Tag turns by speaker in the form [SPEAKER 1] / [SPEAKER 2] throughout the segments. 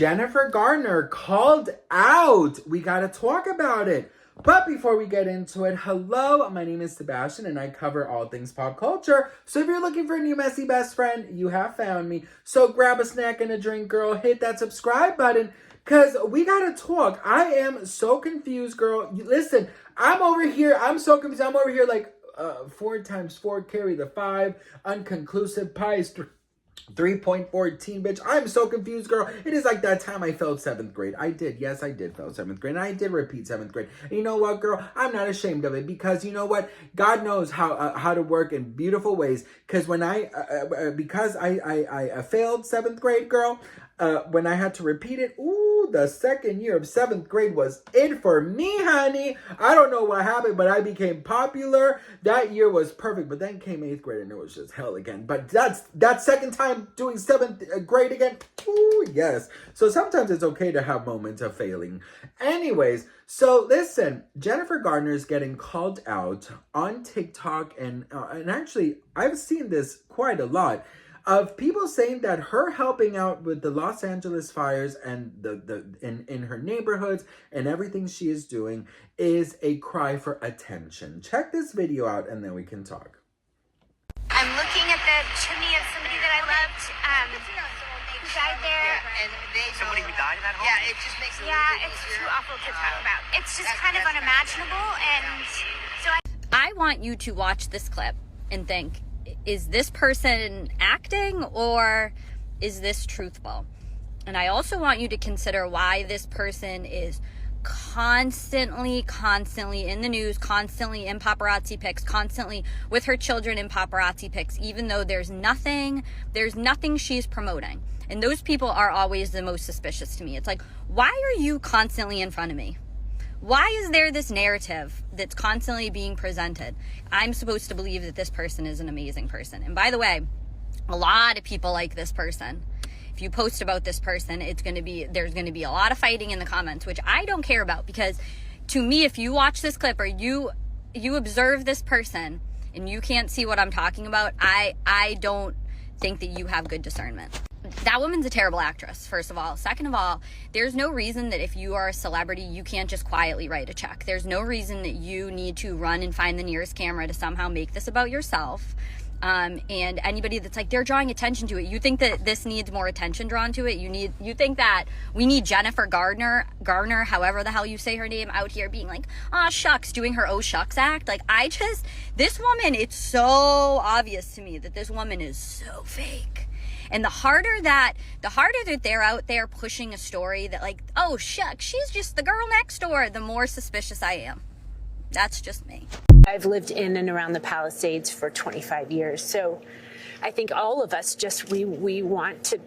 [SPEAKER 1] Jennifer Garner called out. We got to talk about it. But before we get into it, hello, my name is Sebastian and I cover all things pop culture. So if you're looking for a new messy best friend, you have found me. So grab a snack and a drink, girl. Hit that subscribe button because we got to talk. I am so confused, girl. Listen, I'm over here. I'm so confused. I'm over here like 4 times 4, carry the 5, unconclusive, pies 3.14, bitch. I'm so confused, girl. It is like that time I failed 7th grade. I did. Yes, I did fail 7th grade. And I did repeat 7th grade. And you know what, girl? I'm not ashamed of it because you know what? God knows how to work in beautiful ways. Because when I failed 7th grade, girl, when I had to repeat it, the second year of 7th grade was it for me, honey. I don't know what happened, but I became popular. That year was perfect, but then came 8th grade and it was just hell again. But that second time doing 7th grade again, yes. So sometimes it's okay to have moments of failing. Anyways, so listen, Jennifer Garner is getting called out on TikTok, and actually I've seen this quite a lot, of people saying that her helping out with the Los Angeles fires and in her neighborhoods and everything she is doing is a cry for attention. Check this video out and then we can talk.
[SPEAKER 2] I'm looking at the chimney of somebody that I loved who died there.
[SPEAKER 3] Yeah, and somebody who died in that home?
[SPEAKER 2] Yeah, it just makes it it's too awful to talk about. It's just kind of unimaginable, and so
[SPEAKER 4] I want you to watch this clip and think, is this person acting or is this truthful? And I also want you to consider why this person is constantly in the news, constantly in paparazzi pics, constantly with her children in paparazzi pics, even though there's nothing she's promoting. And those people are always the most suspicious to me. It's like, why are you constantly in front of me? Why is there this narrative that's constantly being presented? I'm supposed to believe that this person is an amazing person. And by the way, a lot of people like this person. If you post about this person, there's going to be a lot of fighting in the comments, which I don't care about, because to me, if you watch this clip or you observe this person and you can't see what I'm talking about, I don't think that you have good discernment. That woman's a terrible actress, first of all. Second of all, there's no reason that if you are a celebrity, you can't just quietly write a check. There's no reason that you need to run and find the nearest camera to somehow make this about yourself. And anybody that's like, they're drawing attention to it. You think that this needs more attention drawn to it? You think that we need Jennifer Garner, however the hell you say her name, out here being like, oh shucks, doing her oh shucks act? Like, this woman, it's so obvious to me that this woman is so fake. And the harder that they're out there pushing a story that like, oh shucks, she's just the girl next door, the more suspicious I am. That's just me.
[SPEAKER 5] I've lived in and around the Palisades for 25 years. So I think all of us we want to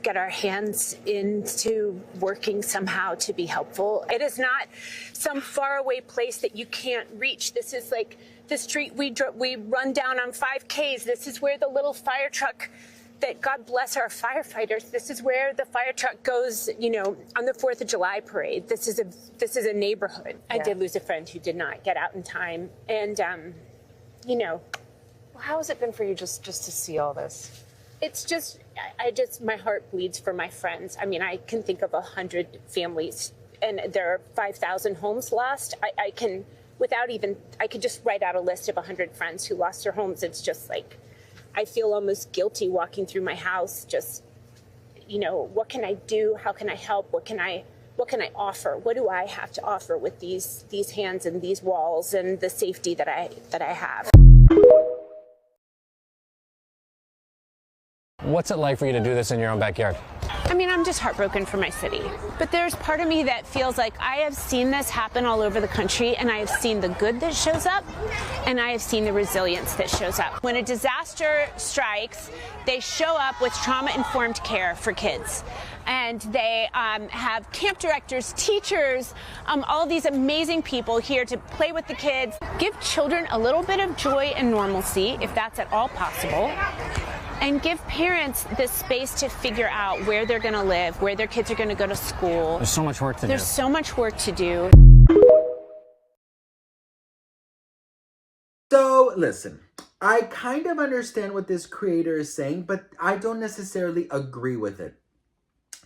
[SPEAKER 5] get our hands into working somehow to be helpful. It is not some faraway place that you can't reach. This is like the street we run down on 5Ks. This is where the little fire truck, that God bless our firefighters, this is where the fire truck goes, on the 4th of July parade. This is a neighborhood. Yeah. I did lose a friend who did not get out in time. And,
[SPEAKER 6] Well, how has it been for you just to see all this?
[SPEAKER 5] It's just, my heart bleeds for my friends. I mean, I can think of 100 families, and there are 5,000 homes lost. I could just write out a list of 100 friends who lost their homes. It's just like, I feel almost guilty walking through my house. Just, what can I do? How can I help? What can I offer? What do I have to offer with these hands and these walls and the safety that I have?
[SPEAKER 7] What's it like for you to do this in your own backyard?
[SPEAKER 5] I mean, I'm just heartbroken for my city. But there's part of me that feels like I have seen this happen all over the country, and I have seen the good that shows up, and I have seen the resilience that shows up. When a disaster strikes, they show up with trauma-informed care for kids. And they have camp directors, teachers, all these amazing people here to play with the kids. Give children a little bit of joy and normalcy, if that's at all possible. And give parents the space to figure out where they're going to live, where their kids are going to go to school.
[SPEAKER 7] There's so much work to do.
[SPEAKER 5] There's so much work to do.
[SPEAKER 1] So, listen, I kind of understand what this creator is saying, but I don't necessarily agree with it.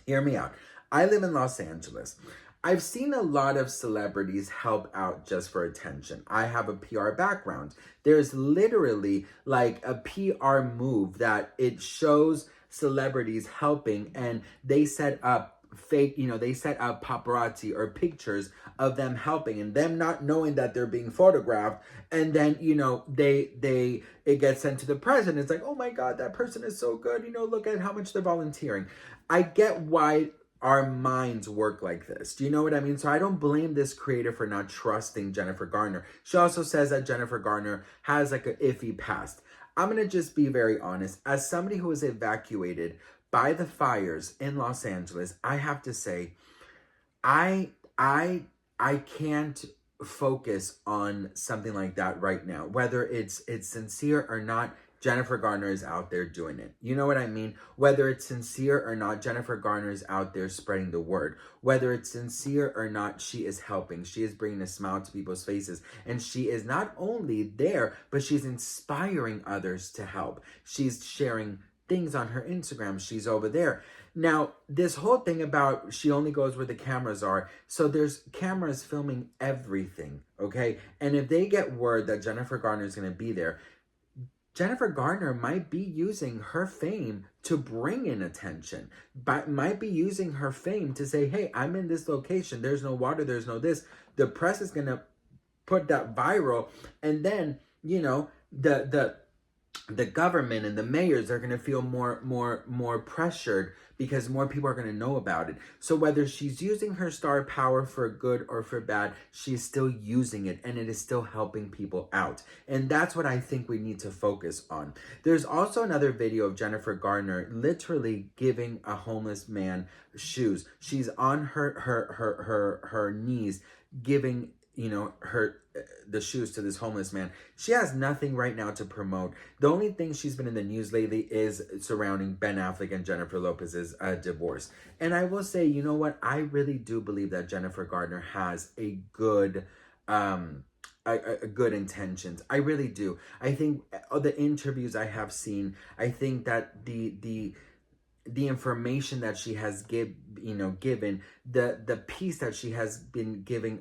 [SPEAKER 1] Hear me out. I live in Los Angeles. I've seen a lot of celebrities help out just for attention. I have a PR background. There's literally like a PR move that it shows celebrities helping, and they set up fake, they set up paparazzi or pictures of them helping and them not knowing that they're being photographed. And then, it gets sent to the press and it's like, oh my God, that person is so good. Look at how much they're volunteering. I get why our minds work like this. Do you know what I mean? So I don't blame this creator for not trusting Jennifer Garner. She also says that Jennifer Garner has like an iffy past. I'm going to just be very honest. As somebody who was evacuated by the fires in Los Angeles, I have to say, I can't focus on something like that right now. Whether it's sincere or not, Jennifer Garner is out there doing it. You know what I mean? Whether it's sincere or not, Jennifer Garner is out there spreading the word. Whether it's sincere or not, she is helping. She is bringing a smile to people's faces. And she is not only there, but she's inspiring others to help. She's sharing things on her Instagram. She's over there. Now, this whole thing about she only goes where the cameras are. So there's cameras filming everything, okay? And if they get word that Jennifer Garner is going to be there, Jennifer Garner might be using her fame to bring in attention, but might be using her fame to say, hey, I'm in this location. There's no water. There's no this. The press is going to put that viral. And then, the government and the mayors are going to feel more pressured because more people are going to know about it. So whether she's using her star power for good or for bad, she's still using it, and it is still helping people out. And that's what I think we need to focus on. There's also another video of Jennifer Garner literally giving a homeless man shoes. She's on her knees giving the shoes to this homeless man. She has nothing right now to promote. The only thing she's been in the news lately is surrounding Ben Affleck and Jennifer Lopez's divorce. And I will say, you know what? I really do believe that Jennifer Garner has a good good intentions. I really do. I think the interviews I have seen, I think that the information that she has given, the piece that she has been giving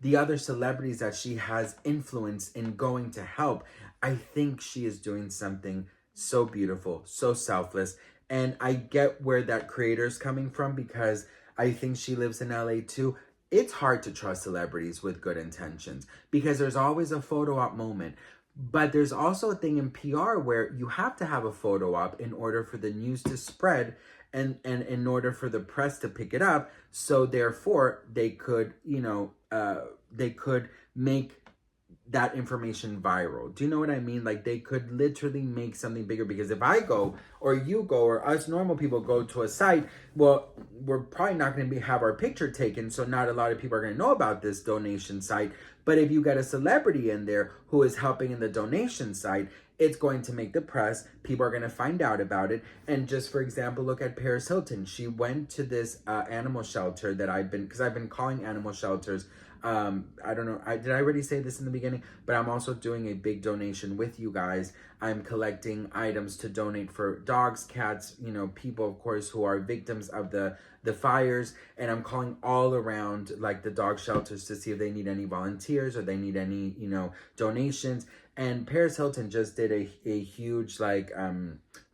[SPEAKER 1] the other celebrities that she has influenced in going to help, I think she is doing something so beautiful, so selfless. And I get where that creator is coming from, because I think she lives in LA too. It's hard to trust celebrities with good intentions because there's always a photo op moment. But there's also a thing in PR where you have to have a photo op in order for the news to spread and in order for the press to pick it up. So therefore, they could, they could make that information viral. Do you know what I mean? Like, they could literally make something bigger, because if I go or you go or us normal people go to a site, well, we're probably not going to have our picture taken. So not a lot of people are going to know about this donation site. But if you got a celebrity in there who is helping in the donation site, it's going to make the press. People are going to find out about it. And just for example, look at Paris Hilton. She went to this animal shelter that because I've been calling animal shelters. I don't know. Did I already say this in the beginning? But I'm also doing a big donation with you guys. I'm collecting items to donate for dogs, cats, people, of course, who are victims of the fires. And I'm calling all around, like, the dog shelters to see if they need any volunteers or they need any, donations. And Paris Hilton just did a huge,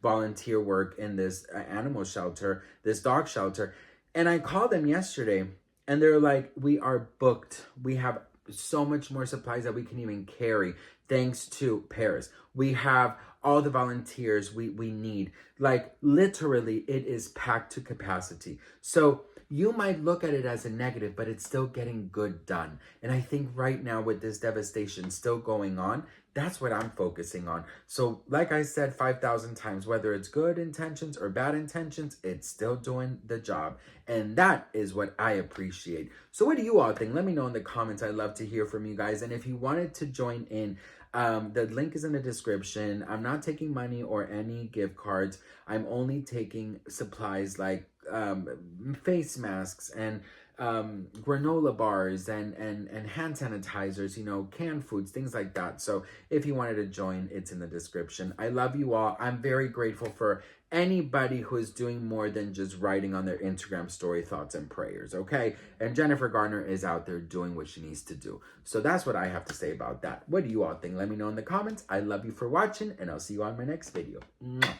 [SPEAKER 1] volunteer work in this animal shelter, this dog shelter. And I called them yesterday. And they're like, we are booked. We have so much more supplies that we can even carry, thanks to Paris. We have all the volunteers we need. Like, literally, it is packed to capacity. So you might look at it as a negative, but it's still getting good done. And I think right now, with this devastation still going on, that's what I'm focusing on. So like I said 5,000 times, whether it's good intentions or bad intentions, it's still doing the job. And that is what I appreciate. So what do you all think? Let me know in the comments. I'd love to hear from you guys. And if you wanted to join in, the link is in the description. I'm not taking money or any gift cards. I'm only taking supplies like face masks and granola bars and hand sanitizers, you know, canned foods, things like that. So if you wanted to join, it's in the description. I love you all. I'm very grateful for anybody who is doing more than just writing on their Instagram story thoughts and prayers, okay? And Jennifer Garner is out there doing what she needs to do. So that's what I have to say about that. What do you all think? Let me know in the comments. I love you for watching, and I'll see you on my next video. Mwah.